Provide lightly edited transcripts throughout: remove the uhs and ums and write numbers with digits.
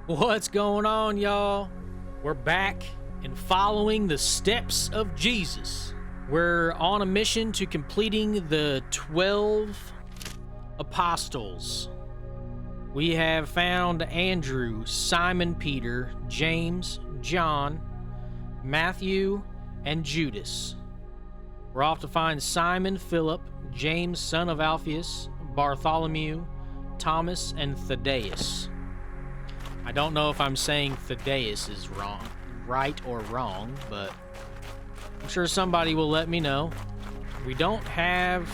What's going on, y'all? We're back and following the steps of Jesus. We're on a mission to completing the 12 apostles. We have found Andrew, Simon Peter, James, John, Matthew, and Judas. We're off to find Simon, Philip, James, son of Alphaeus, Bartholomew, Thomas, and Thaddeus. I don't know if I'm saying Thaddeus is right or wrong, but I'm sure somebody will let me know. We don't have...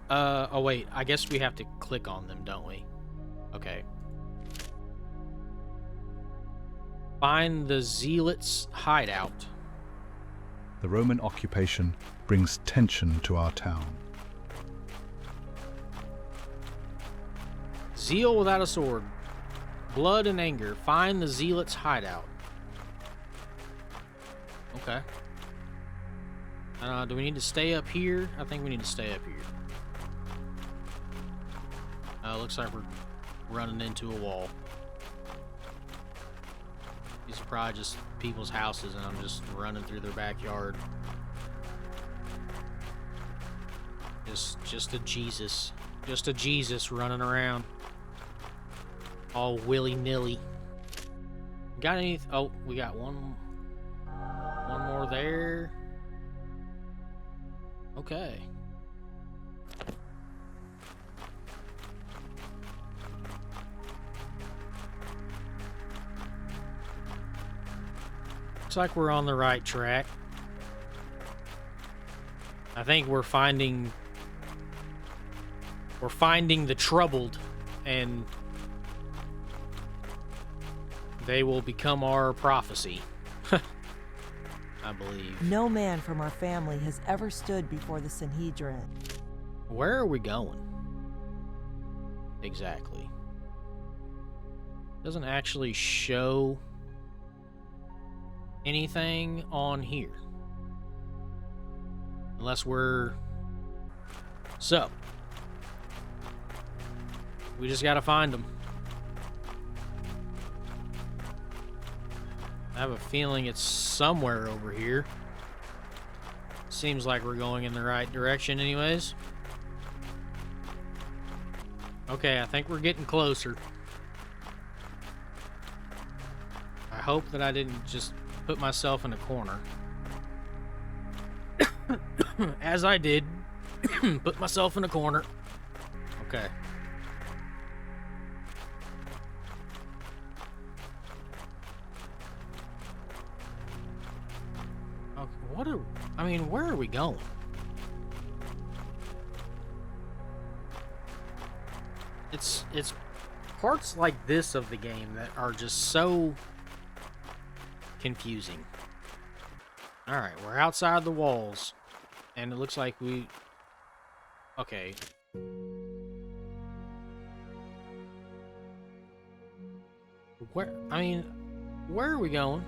oh wait, I guess we have to click on them, don't we? Okay. Find the Zealots' hideout. The Roman occupation brings tension to our town. Zeal without a sword. Blood and anger. Find the Zealots' hideout. Okay. Do we need to stay up here? I think we need to stay up here. Looks like we're running into a wall. These are probably just people's houses and I'm just running through their backyard. Just a Jesus. Just a Jesus running around. All willy-nilly. Got any... Oh, we got one more there. Okay. Looks like we're on the right track. I think we're finding the troubled, and they will become our prophecy. I believe. No man from our family has ever stood before the Sanhedrin. Where are we going? Exactly. Doesn't actually show anything on here. Unless we're... So. We just gotta find them. I have a feeling it's somewhere over here. Seems like we're going in the right direction anyways. Okay, I think we're getting closer. I hope that I didn't just put myself in a corner. As I did. Put myself in a corner. Okay. Where are we going? It's parts like this of the game that are just so confusing. Alright, we're outside the walls. And it looks like we... Okay. Where are we going?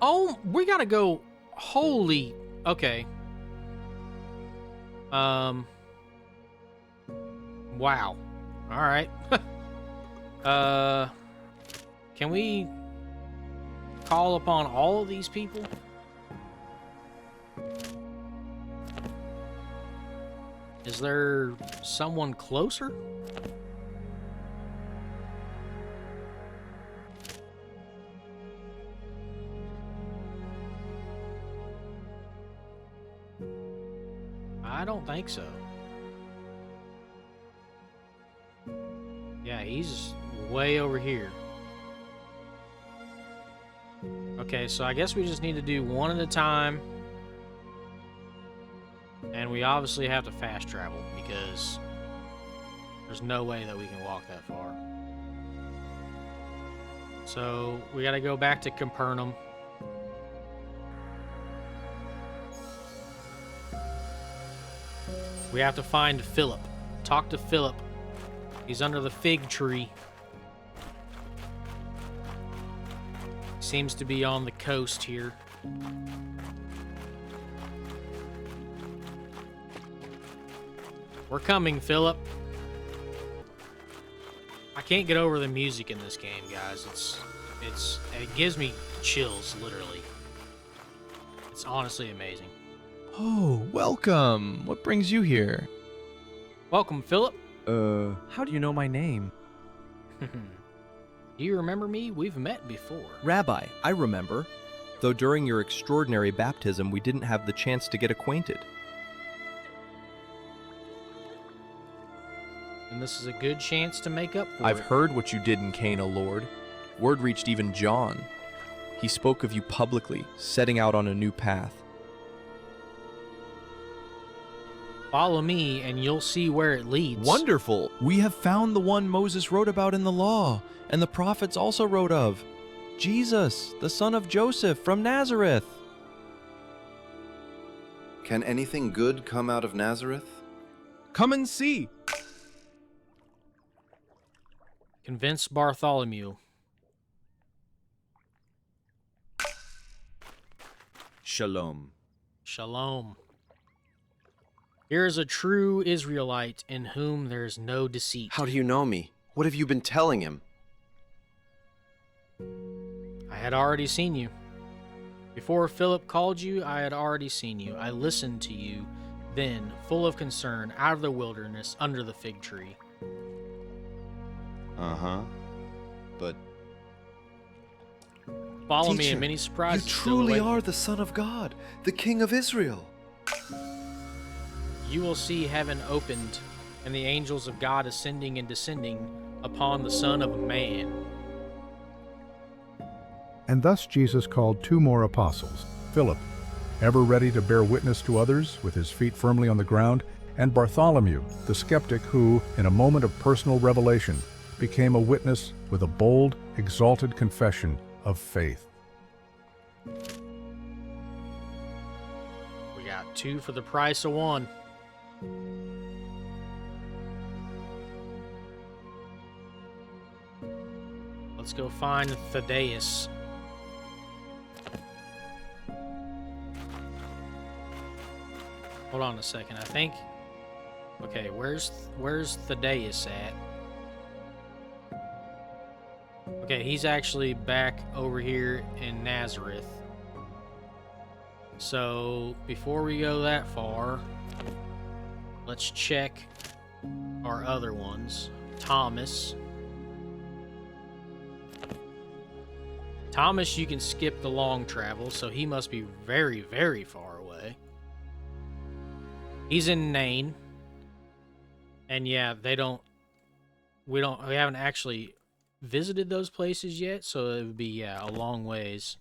Oh, we gotta go... Holy... Okay. Wow. Alright. Can we call upon all of these people? Is there someone closer? I don't think so. Yeah, he's way over here. Okay, so I guess we just need to do one at a time. And we obviously have to fast travel because there's no way that we can walk that far. So we gotta go back to Capernaum. We have to find Philip. Talk to Philip. He's under the fig tree. Seems to be on the coast here. We're coming, Philip. I can't get over the music in this game, guys. It gives me chills, literally. It's honestly amazing. Oh, welcome. What brings you here? Welcome, Philip. How do you know my name? Do you remember me? We've met before. Rabbi, I remember. Though during your extraordinary baptism, we didn't have the chance to get acquainted. And this is a good chance to make up for I've it. heard what you did in Cana, Lord. Word reached even John. He spoke of you publicly, setting out on a new path. Follow me, and you'll see where it leads. Wonderful! We have found the one Moses wrote about in the law, and the prophets also wrote of. Jesus, the son of Joseph from Nazareth. Can anything good come out of Nazareth? Come and see. Convince Bartholomew. Shalom. Shalom. Here is a true Israelite in whom there is no deceit. How do you know me? What have you been telling him? I had already seen you. Before Philip called you, I had already seen you. I listened to you then, full of concern, out of the wilderness, under the fig tree. Uh-huh. But Follow me, Teacher, and many surprises. you still truly await. are the Son of God, the King of Israel. You will see heaven opened, and the angels of God ascending and descending upon the Son of Man. And thus Jesus called 2 more apostles, Philip, ever ready to bear witness to others with his feet firmly on the ground, and Bartholomew, the skeptic who, in a moment of personal revelation, became a witness with a bold, exalted confession of faith. We got 2 for the price of 1. Let's go find Thaddeus. Hold on a second. I think. Okay, where's Thaddeus at? Okay, he's actually back over here in Nazareth. So before we go that far, let's check our other ones. Thomas. Thomas, you can skip the long travel, so he must be very, very far away. He's in Nain. And yeah, we haven't actually visited those places yet, so it would be, yeah, a long ways.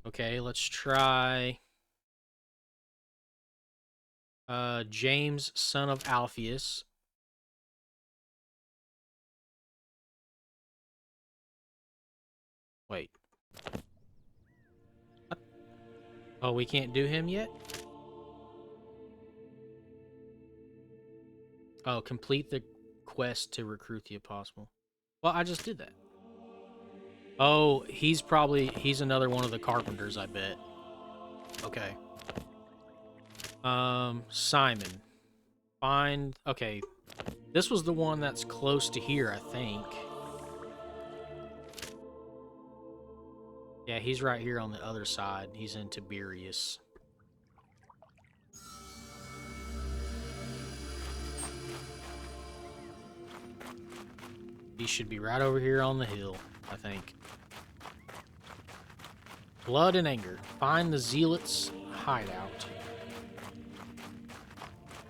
Okay, let's try James, son of Alphaeus. Wait. What? Oh, we can't do him yet? Oh, complete the quest to recruit the apostle. Well, I just did that. Oh, he's another one of the carpenters, I bet. Okay. Simon. Okay. This was the one that's close to here, I think. Yeah, he's right here on the other side. He's in Tiberias. He should be right over here on the hill, I think. Blood and anger. Find the zealots' hideout.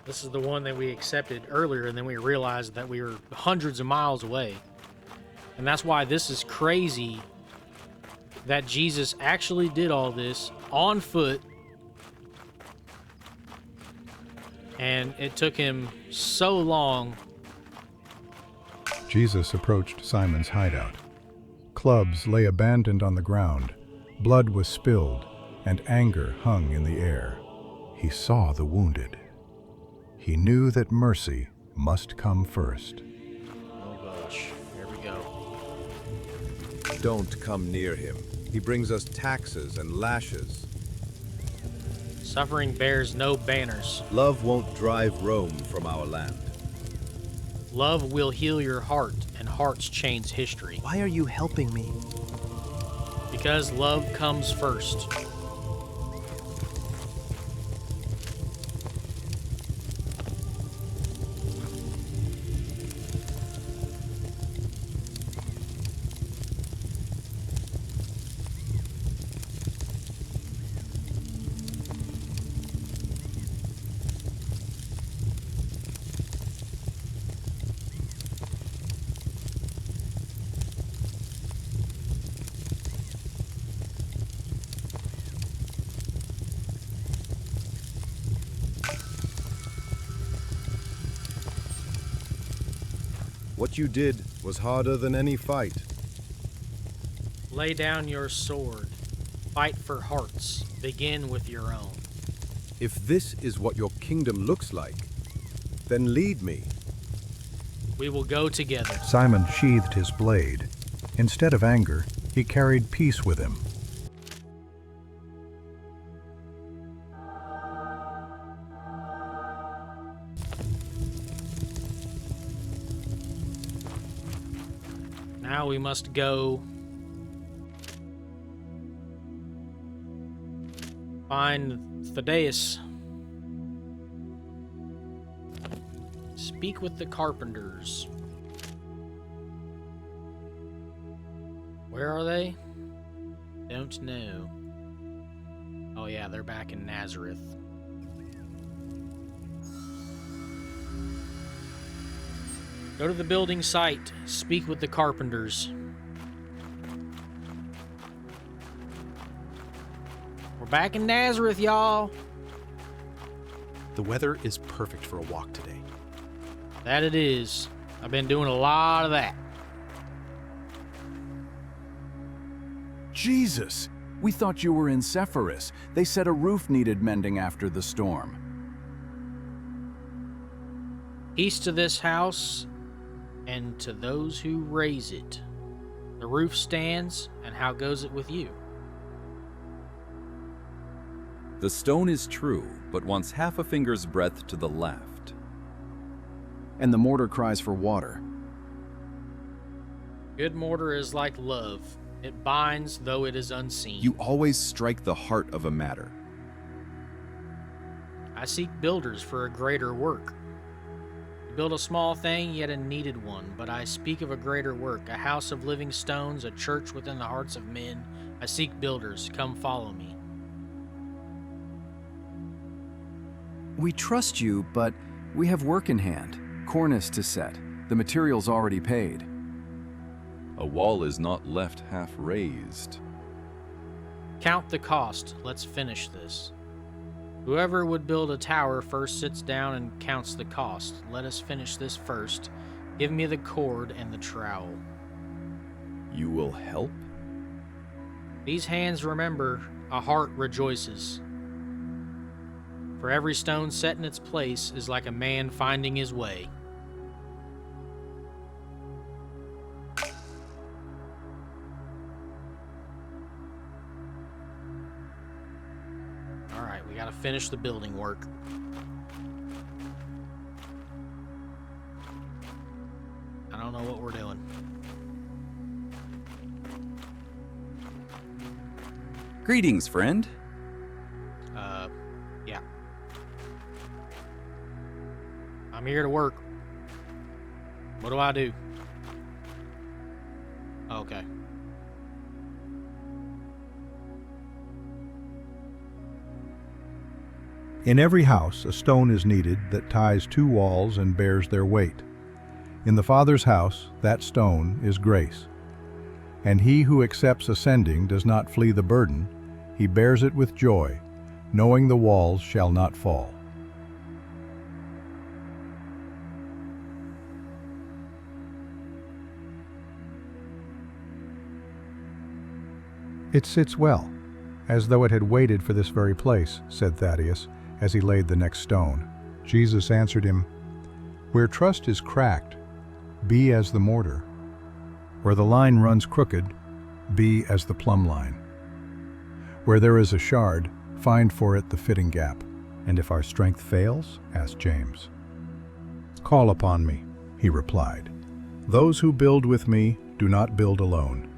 This is the one that we accepted earlier, and then we realized that we were hundreds of miles away. And that's why this is crazy that Jesus actually did all this on foot. And it took him so long. Jesus approached Simon's hideout. Clubs lay abandoned on the ground, blood was spilled, and anger hung in the air. He saw the wounded. He knew that mercy must come first. Oh gosh, here we go. Don't come near him. He brings us taxes and lashes. Suffering bears no banners. Love won't drive Rome from our land. Love will heal your heart, and hearts change history. Why are you helping me? Because love comes first. What you did was harder than any fight. Lay down your sword. Fight for hearts. Begin with your own. If this is what your kingdom looks like, then lead me. We will go together. Simon sheathed his blade. Instead of anger, he carried peace with him. Now we must go find Thaddeus. Speak with the carpenters. Where are they? Don't know. Oh yeah, they're back in Nazareth. Go to the building site. Speak with the carpenters. We're back in Nazareth, y'all. The weather is perfect for a walk today. That it is. I've been doing a lot of that. Jesus! We thought you were in Sepphoris. They said a roof needed mending after the storm. Peace to this house and to those who raise it. The roof stands, and how goes it with you? The stone is true, but wants half a finger's breadth to the left. And the mortar cries for water. Good mortar is like love. It binds, though it is unseen. You always strike the heart of a matter. I seek builders for a greater work. You build a small thing, yet a needed one, but I speak of a greater work, a house of living stones, a church within the hearts of men. I seek builders. Come follow me. We trust you, but we have work in hand. Cornice to set. The material's already paid. A wall is not left half raised. Count the cost. Let's finish this. Whoever would build a tower first sits down and counts the cost. Let us finish this first. Give me the cord and the trowel. You will help? These hands remember, a heart rejoices. For every stone set in its place is like a man finding his way. Alright, we gotta finish the building work. I don't know what we're doing. Greetings, friend. Yeah. I'm here to work. What do I do? Okay. In every house, a stone is needed that ties two walls and bears their weight. In the Father's house, that stone is grace. And he who accepts ascending does not flee the burden, he bears it with joy, knowing the walls shall not fall. It sits well, as though it had waited for this very place, said Thaddeus, as he laid the next stone. Jesus answered him, "Where trust is cracked, be as the mortar. Where the line runs crooked, be as the plumb line. Where there is a shard, find for it the fitting gap. And if our strength fails, asked James. Call upon me, he replied, Those who build with me do not build alone.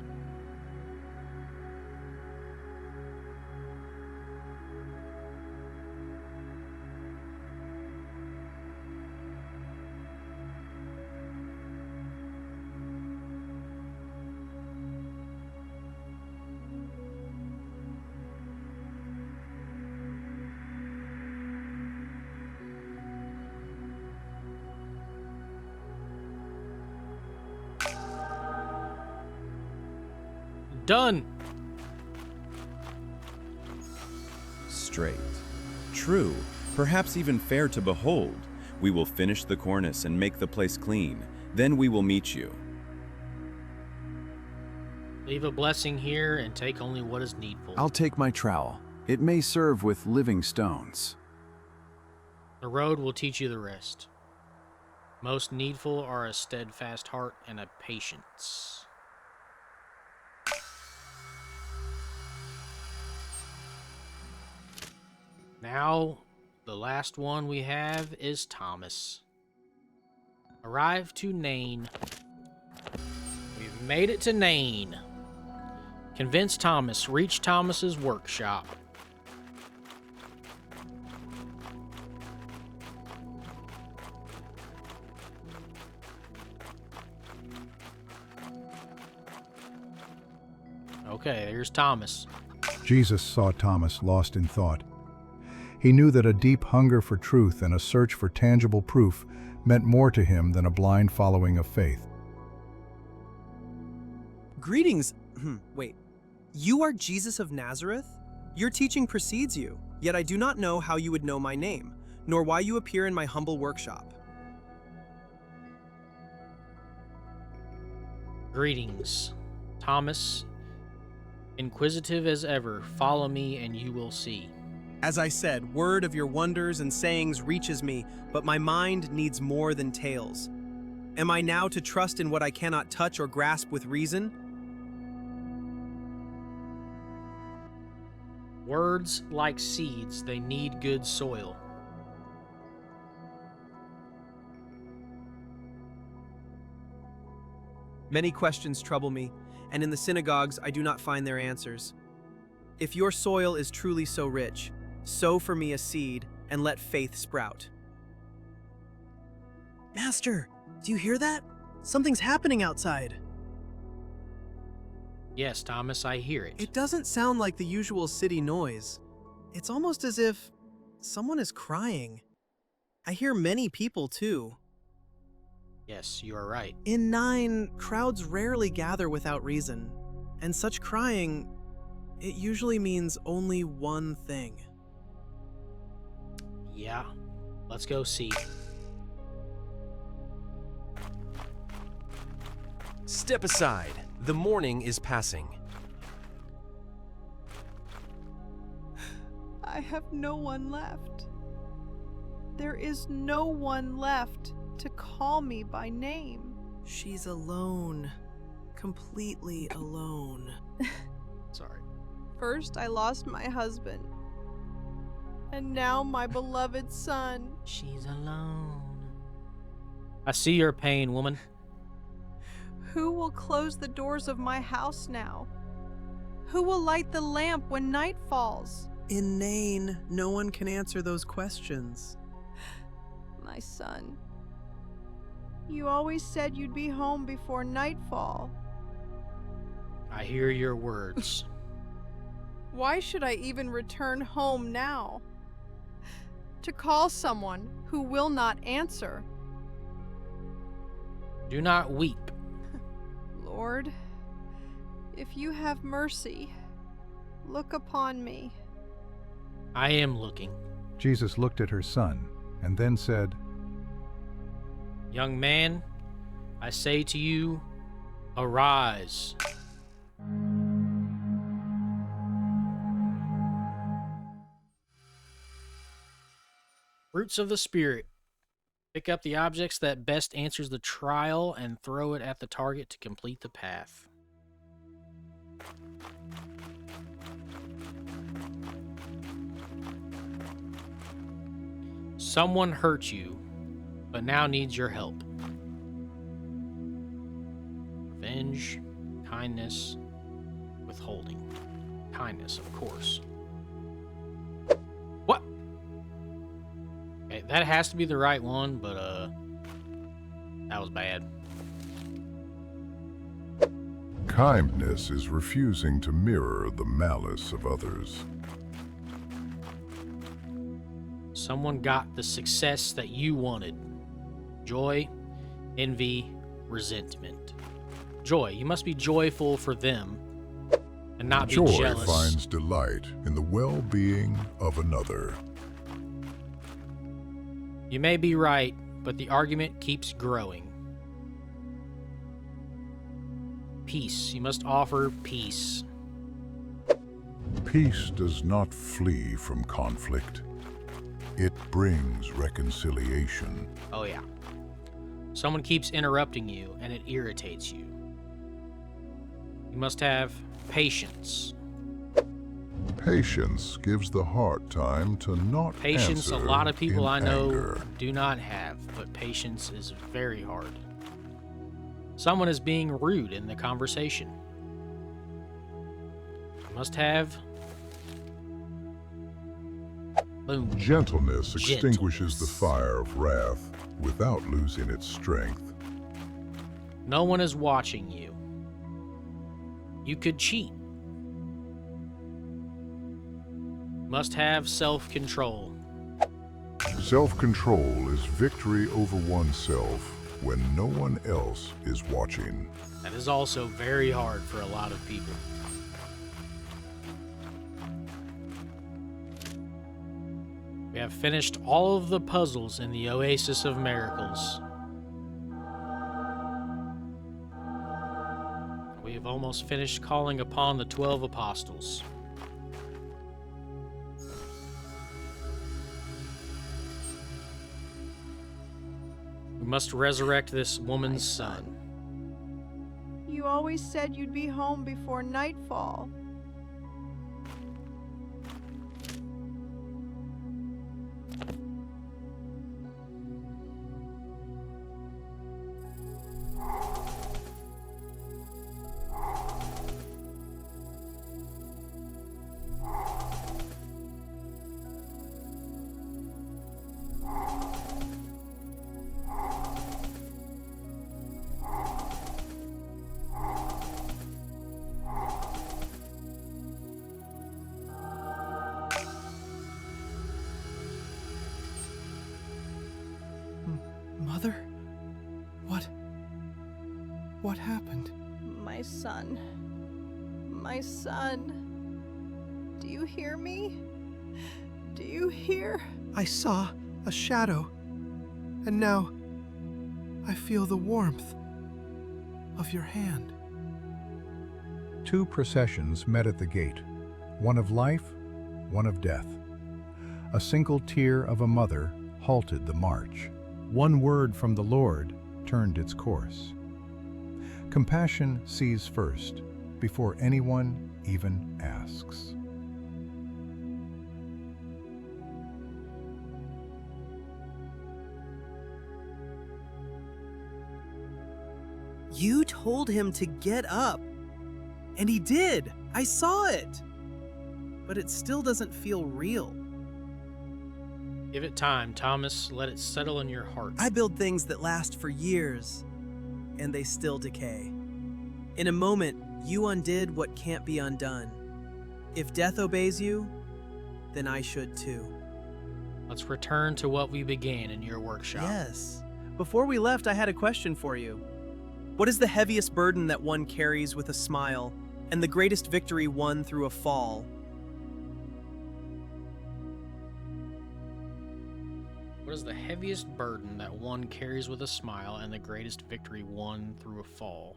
Done. Straight, true, perhaps even fair to behold. We will finish the cornice and make the place clean. Then we will meet you. Leave a blessing here and take only what is needful. I'll take my trowel. It may serve with living stones. The road will teach you the rest. Most needful are a steadfast heart and a patience. Now, the last one we have is Thomas. Arrive to Nain. We've made it to Nain. Convince Thomas. Reach Thomas's workshop. Okay, there's Thomas. Jesus saw Thomas lost in thought. He knew that a deep hunger for truth and a search for tangible proof meant more to him than a blind following of faith. Greetings. Wait. You are Jesus of Nazareth? Your teaching precedes you, yet I do not know how you would know my name, nor why you appear in my humble workshop. Greetings, Thomas. Inquisitive as ever, follow me and you will see. As I said, word of your wonders and sayings reaches me, but my mind needs more than tales. Am I now to trust in what I cannot touch or grasp with reason? Words like seeds, they need good soil. Many questions trouble me, and in the synagogues I do not find their answers. If your soil is truly so rich, sow for me a seed and let faith sprout. Master, do you hear that? Something's happening outside. Yes, Thomas, I hear it. It doesn't sound like the usual city noise. It's almost as if someone is crying. I hear many people too. Yes, you are right. In 9, crowds rarely gather without reason, and such crying, it usually means only one thing. Yeah, let's go see. Step aside. The morning is passing. I have no one left. There is no one left to call me by name. She's alone. Completely alone. Sorry. First, I lost my husband. And now my beloved son. She's alone. I see your pain, woman. Who will close the doors of my house now? Who will light the lamp when night falls? In Nain, no one can answer those questions. My son. You always said you'd be home before nightfall. I hear your words. Why should I even return home now? To call someone who will not answer. Do not weep. Lord, if you have mercy, look upon me. I am looking. Jesus looked at her son and then said, Young man, I say to you, arise. Fruits of the Spirit. Pick up the objects that best answers the trial and throw it at the target to complete the path. Someone hurt you, but now needs your help. revenge, kindness, withholding. Kindness, of course. What? Okay, that has to be the right one, but that was bad. Kindness is refusing to mirror the malice of others. Someone got the success that you wanted. Joy, envy, resentment. Joy, you must be joyful for them and not be Joy jealous. finds delight in the well-being of another. You may be right, but the argument keeps growing. Peace, you must offer peace. Peace does not flee from conflict. It brings reconciliation. Oh yeah. Someone keeps interrupting you and it irritates you. You must have patience. Patience gives the heart time to not Patience, a answer lot of people in I know anger. do not have, but patience is very hard. Someone is being rude in the conversation. You must have... Boom. Gentleness extinguishes the fire of wrath without losing its strength. No one is watching you. You could cheat. Must have self-control. Self-control is victory over oneself when no one else is watching. That is also very hard for a lot of people. We have finished all of the puzzles in the Oasis of Miracles. We have almost finished calling upon the 12 apostles. We must resurrect this woman's son. You always said you'd be home before nightfall. Mother? What happened? My son. My son. Do you hear me? Do you hear? I saw a shadow, and now I feel the warmth of your hand. Two processions met at the gate, one of life, one of death. A single tear of a mother halted the march. One word from the Lord turned its course. Compassion sees first, before anyone even asks. You told him to get up. And he did. I saw it. But it still doesn't feel real. Give it time, Thomas. Let it settle in your heart. I build things that last for years, and they still decay. In a moment, you undid what can't be undone. If death obeys you, then I should too. Let's return to what we began in your workshop. Yes. Before we left, I had a question for you. What is the heaviest burden that one carries with a smile, and the greatest victory won through a fall? What is the heaviest burden that one carries with a smile and the greatest victory won through a fall?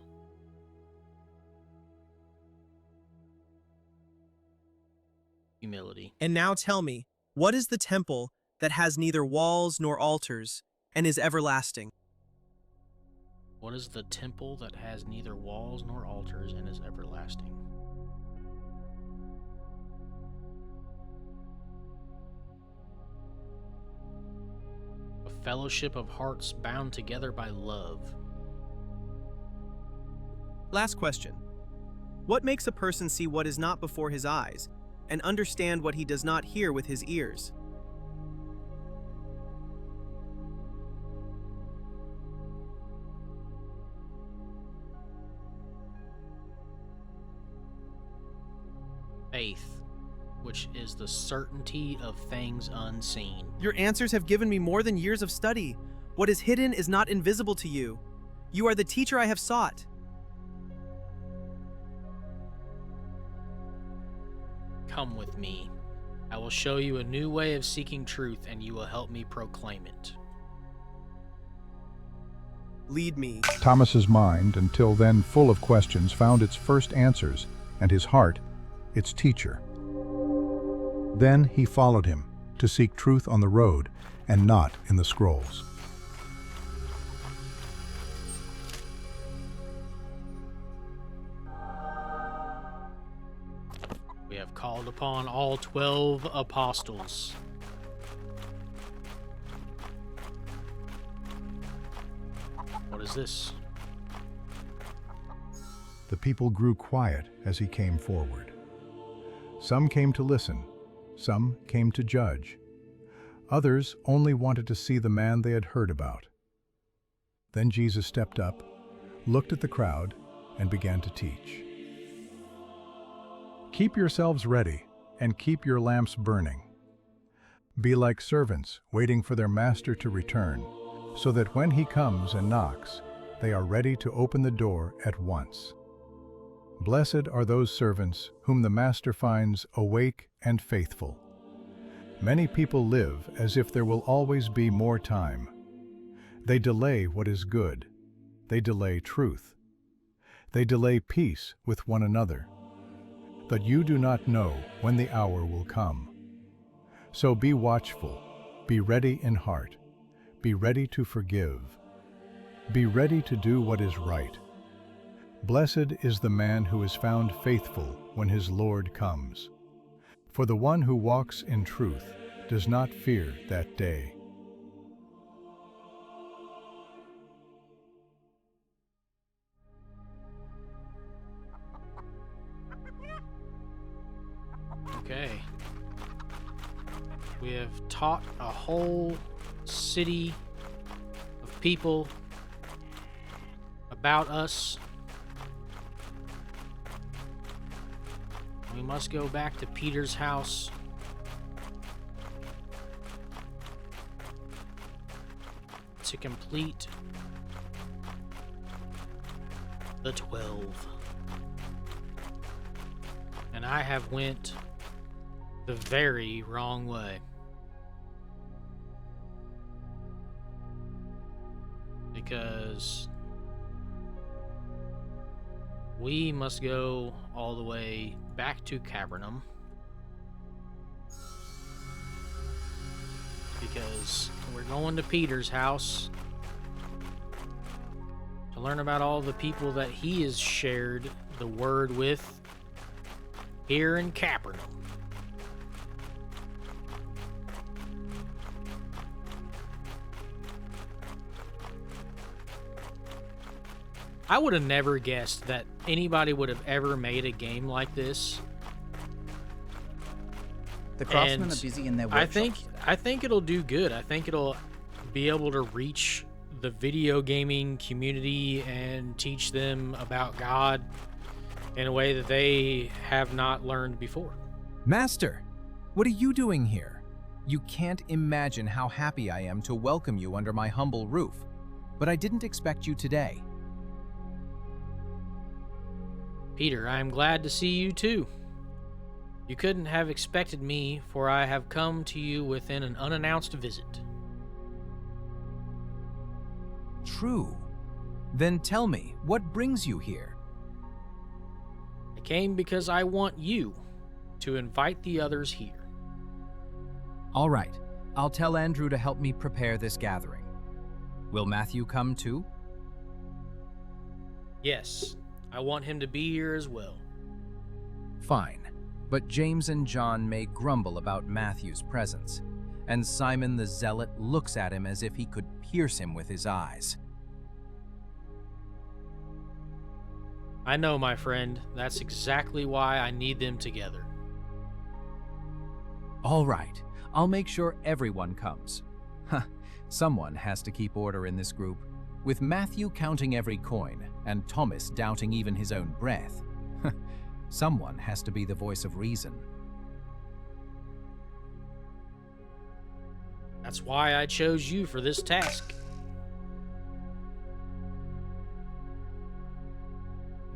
Humility. And now tell me, what is the temple that has neither walls nor altars and is everlasting? What is the temple that has neither walls nor altars and is everlasting? A fellowship of hearts bound together by love. Last question. What makes a person see what is not before his eyes and understand what he does not hear with his ears? Faith, which is the certainty of things unseen. Your answers have given me more than years of study. What is hidden is not invisible to you. You are the teacher I have sought. Come with me. I will show you a new way of seeking truth, and you will help me proclaim it. Lead me. Thomas's mind, until then full of questions, found its first answers, and his heart, its teacher. Then he followed him to seek truth on the road and not in the scrolls. We have called upon all 12 apostles. What is this? The people grew quiet as he came forward. Some came to listen, some came to judge. Others only wanted to see the man they had heard about. Then Jesus stepped up, looked at the crowd, and began to teach. Keep yourselves ready and keep your lamps burning. Be like servants waiting for their master to return, so that when he comes and knocks, they are ready to open the door at once. Blessed are those servants whom the master finds awake and faithful. Many people live as if there will always be more time. They delay what is good. They delay truth. They delay peace with one another. But you do not know when the hour will come. So be watchful, be ready in heart, be ready to forgive, be ready to do what is right. Blessed is the man who is found faithful when his Lord comes. For the one who walks in truth does not fear that day. Okay. We have taught a whole city of people about us. We must go back to Peter's house. To complete the 12. And I have went the very wrong way. Because we must go all the way back to Capernaum. Because we're going to Peter's house to learn about all the people that he has shared the word with here in Capernaum. I would have never guessed that anybody would have ever made a game like this. The craftsmen are busy in their workshops. I think it'll do good. I think it'll be able to reach the video gaming community and teach them about God in a way that they have not learned before. Master, what are you doing here? You can't imagine how happy I am to welcome you under my humble roof, but I didn't expect you today. Peter, I am glad to see you too. You couldn't have expected me, for I have come to you within an unannounced visit. True. Then tell me, what brings you here? I came because I want you to invite the others here. All right, I'll tell Andrew to help me prepare this gathering. Will Matthew come too? Yes, I want him to be here as well. Fine, but James and John may grumble about Matthew's presence, and Simon the Zealot looks at him as if he could pierce him with his eyes. I know, my friend. That's exactly why I need them together. All right, I'll make sure everyone comes. Huh, someone has to keep order in this group. With Matthew counting every coin and Thomas doubting even his own breath, someone has to be the voice of reason. That's why I chose you for this task.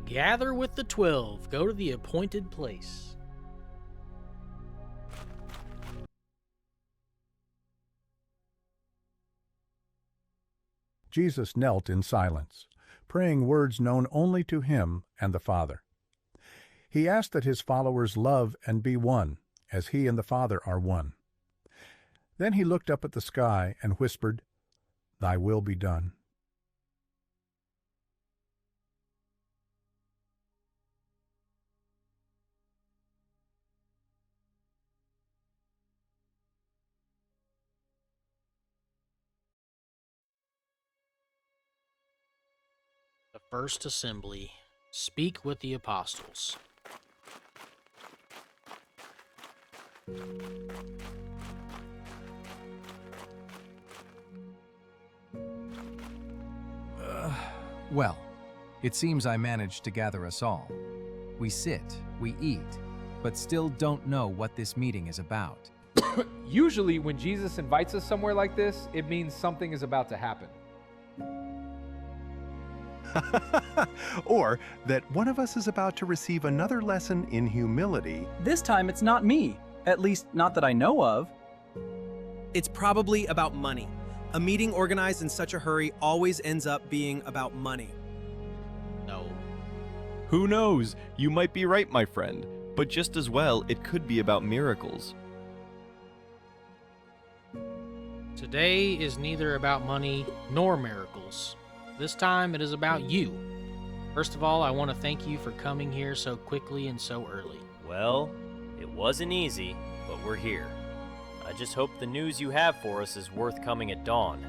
Gather with the 12. Go to the appointed place. Jesus knelt in silence, praying words known only to him and the Father. He asked that his followers love and be one, as he and the Father are one. Then he looked up at the sky and whispered, "Thy will be done." The first assembly. Speak with the apostles. Well, it seems I managed to gather us all. We sit, we eat, but still don't know what this meeting is about. Usually when Jesus invites us somewhere like this, it means something is about to happen. Or that one of us is about to receive another lesson in humility. This time it's not me. At least, not that I know of. It's probably about money. A meeting organized in such a hurry always ends up being about money. No. Who knows? You might be right, my friend. But just as well, it could be about miracles. Today is neither about money nor miracles. This time it is about you. First of all, I want to thank you for coming here so quickly and so early. Well, it wasn't easy, but we're here. I just hope the news you have for us is worth coming at dawn.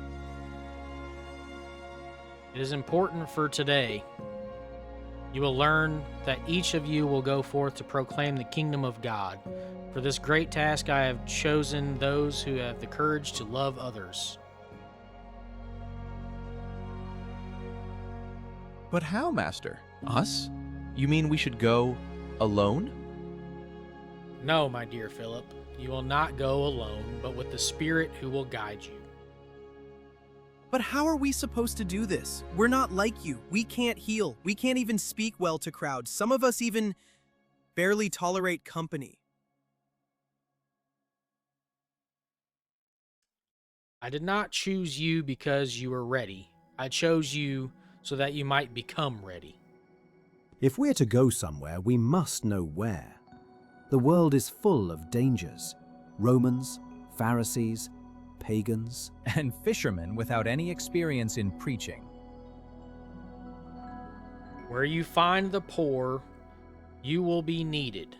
It is important for today. You will learn that each of you will go forth to proclaim the kingdom of God. For this great task I have chosen those who have the courage to love others. But how, Master? Us? You mean we should go alone? No, my dear Philip, you will not go alone, but with the Spirit who will guide you. But how are we supposed to do this? We're not like you. We can't heal. We can't even speak well to crowds. Some of us even barely tolerate company. I did not choose you because you were ready. I chose you so that you might become ready. If we're to go somewhere, we must know where. The world is full of dangers. Romans, Pharisees, pagans, and fishermen without any experience in preaching. Where you find the poor, you will be needed.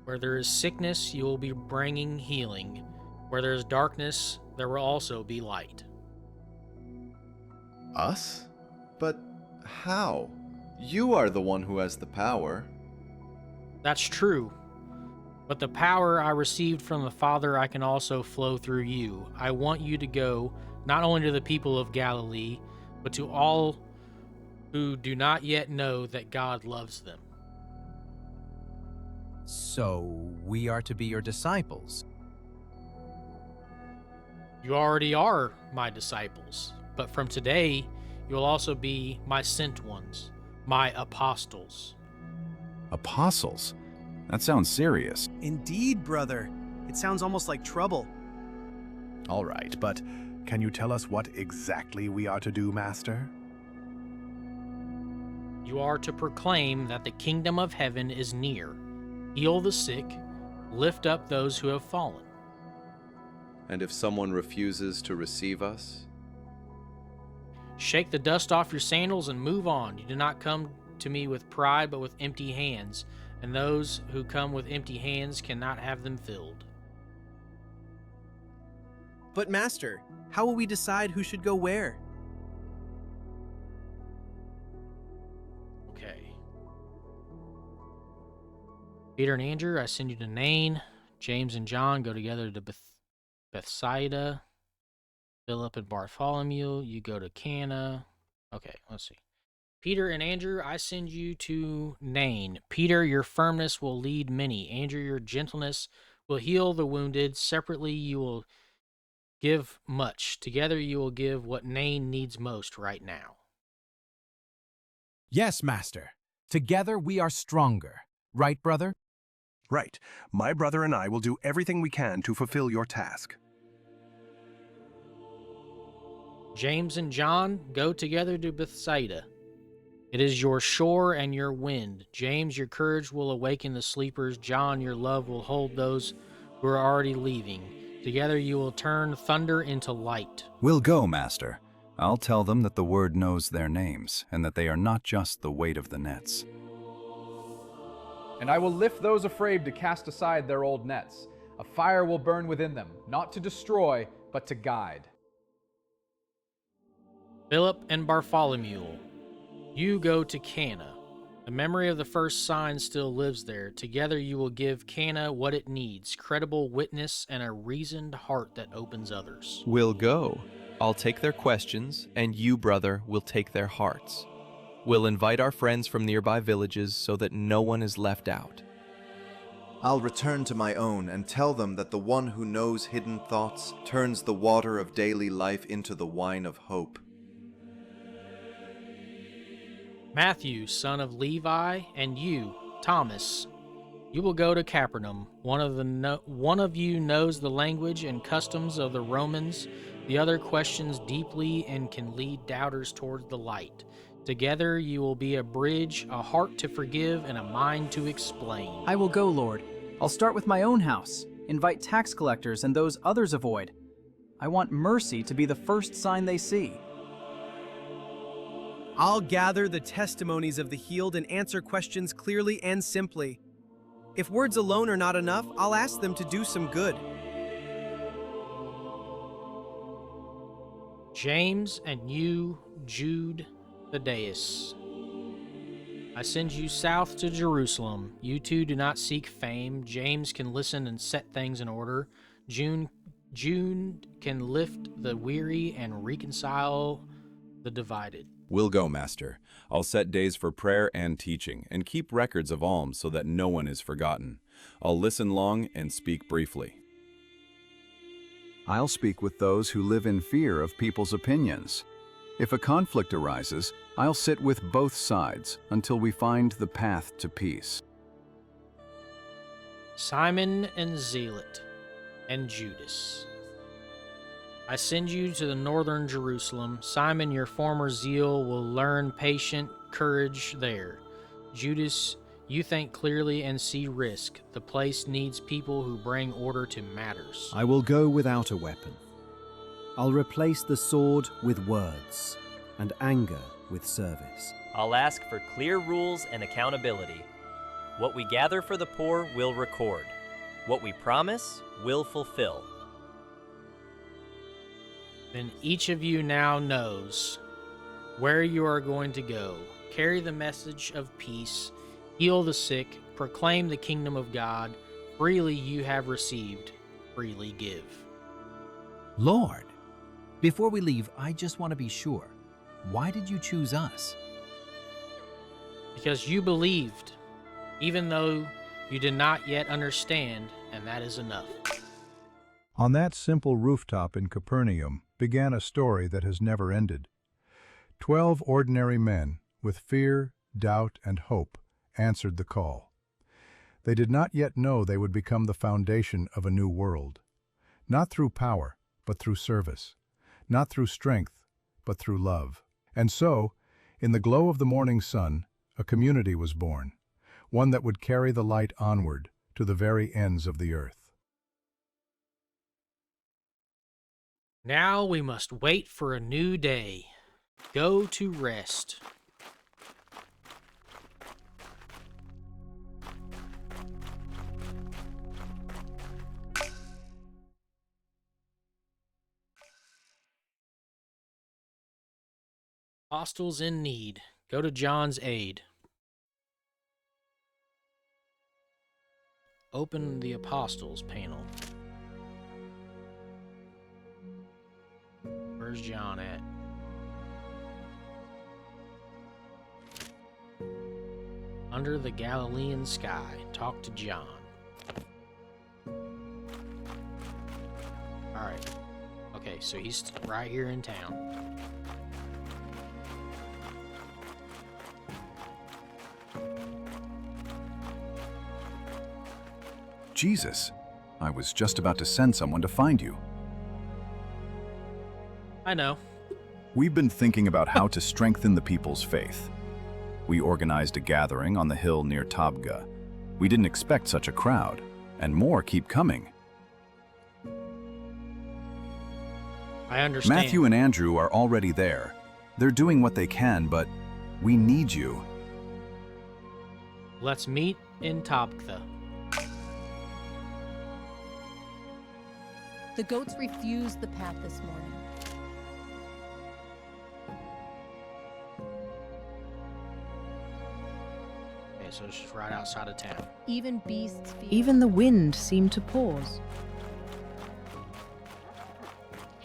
Where there is sickness, you will be bringing healing. Where there is darkness, there will also be light. Us? But how? You are the one who has the power. That's true. But the power I received from the Father I can also flow through you. I want you to go not only to the people of Galilee, but to all who do not yet know that God loves them. So we are to be your disciples. You already are my disciples, but from today you will also be my sent ones, my apostles. Apostles? That sounds serious. Indeed, brother. It sounds almost like trouble. All right, but can you tell us what exactly we are to do, Master? You are to proclaim that the kingdom of heaven is near. Heal the sick, lift up those who have fallen. And if someone refuses to receive us? Shake the dust off your sandals and move on. You do not come to me with pride, but with empty hands, and those who come with empty hands cannot have them filled. But Master, how will we decide who should go where? Okay. Peter and Andrew, I send you to Nain. James and John go together to Bethsaida. Philip and Bartholomew, you go to Cana. Okay, let's see. Peter and Andrew, I send you to Nain. Peter, your firmness will lead many. Andrew, your gentleness will heal the wounded. Separately, you will give much. Together, you will give what Nain needs most right now. Yes, Master. Together we are stronger. Right, brother? Right. My brother and I will do everything we can to fulfill your task. James and John, go together to Bethsaida. It is your shore and your wind. James, your courage will awaken the sleepers. John, your love will hold those who are already leaving. Together you will turn thunder into light. We'll go, Master. I'll tell them that the word knows their names, and that they are not just the weight of the nets. And I will lift those afraid to cast aside their old nets. A fire will burn within them, not to destroy, but to guide. Philip and Bartholomew, you go to Cana. The memory of the first sign still lives there. Together you will give Cana what it needs, credible witness and a reasoned heart that opens others. We'll go. I'll take their questions, and you, brother, will take their hearts. We'll invite our friends from nearby villages so that no one is left out. I'll return to my own and tell them that the one who knows hidden thoughts turns the water of daily life into the wine of hope. Matthew, son of Levi, and you, Thomas, you will go to Capernaum. One of you knows the language and customs of the Romans. The other questions deeply and can lead doubters towards the light. Together you will be a bridge, a heart to forgive, and a mind to explain. I will go, Lord. I'll start with my own house, invite tax collectors and those others avoid. I want mercy to be the first sign they see. I'll gather the testimonies of the healed and answer questions clearly and simply. If words alone are not enough, I'll ask them to do some good. James and you, Jude Thaddeus, I send you south to Jerusalem. You two do not seek fame. James can listen and set things in order. June can lift the weary and reconcile the divided. We'll go, Master. I'll set days for prayer and teaching, and keep records of alms so that no one is forgotten. I'll listen long and speak briefly. I'll speak with those who live in fear of people's opinions. If a conflict arises, I'll sit with both sides until we find the path to peace. Simon and Zealot and Judas, I send you to the northern Jerusalem. Simon, your former zeal will learn patient courage there. Judas, you think clearly and see risk. The place needs people who bring order to matters. I will go without a weapon. I'll replace the sword with words, and anger with service. I'll ask for clear rules and accountability. What we gather for the poor, we'll record. What we promise, we'll fulfill. Then each of you now knows where you are going to go. Carry the message of peace, heal the sick, proclaim the kingdom of God. Freely you have received, freely give. Lord, before we leave, I just want to be sure. Why did you choose us? Because you believed, even though you did not yet understand, and that is enough. On that simple rooftop in Capernaum began a story that has never ended. 12 ordinary men, with fear, doubt, and hope, answered the call. They did not yet know they would become the foundation of a new world. Not through power, but through service. Not through strength, but through love. And so, in the glow of the morning sun, a community was born, one that would carry the light onward to the very ends of the earth. Now we must wait for a new day. Go to rest. Hostels in need. Go to John's aid. Open the Apostles panel. Where's John at? Under the Galilean sky. Talk to John. Alright. Okay, so he's right here in town. Jesus, I was just about to send someone to find you. I know. We've been thinking about how to strengthen the people's faith. We organized a gathering on the hill near Tabga. We didn't expect such a crowd, and more keep coming. I understand. Matthew and Andrew are already there. They're doing what they can, but we need you. Let's meet in Tabgha. The goats refused the path this morning. Okay, so it's just right outside of town. Even beasts feel. Even the wind seemed to pause.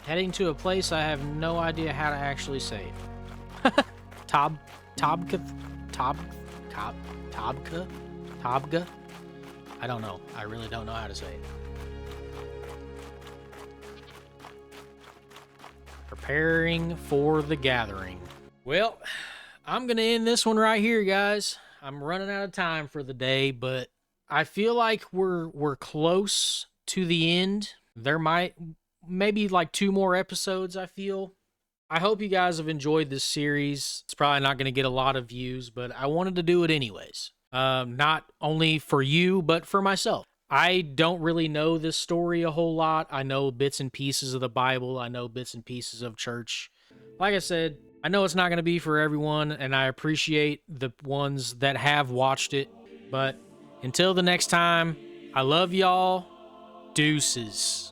Heading to a place I have no idea how to actually say it. Tabgha? I don't know. I really don't know how to say it. Preparing for the gathering. Well, I'm going to end this one right here, guys. I'm running out of time for the day, but I feel like we're close to the end. There maybe like 2 more episodes, I feel. I hope you guys have enjoyed this series. It's probably not going to get a lot of views, but I wanted to do it anyways. Not only for you, but for myself. I don't really know this story a whole lot. I know bits and pieces of the Bible. I know bits and pieces of church. Like I said, I know it's not going to be for everyone, and I appreciate the ones that have watched it. But until the next time, I love y'all. Deuces.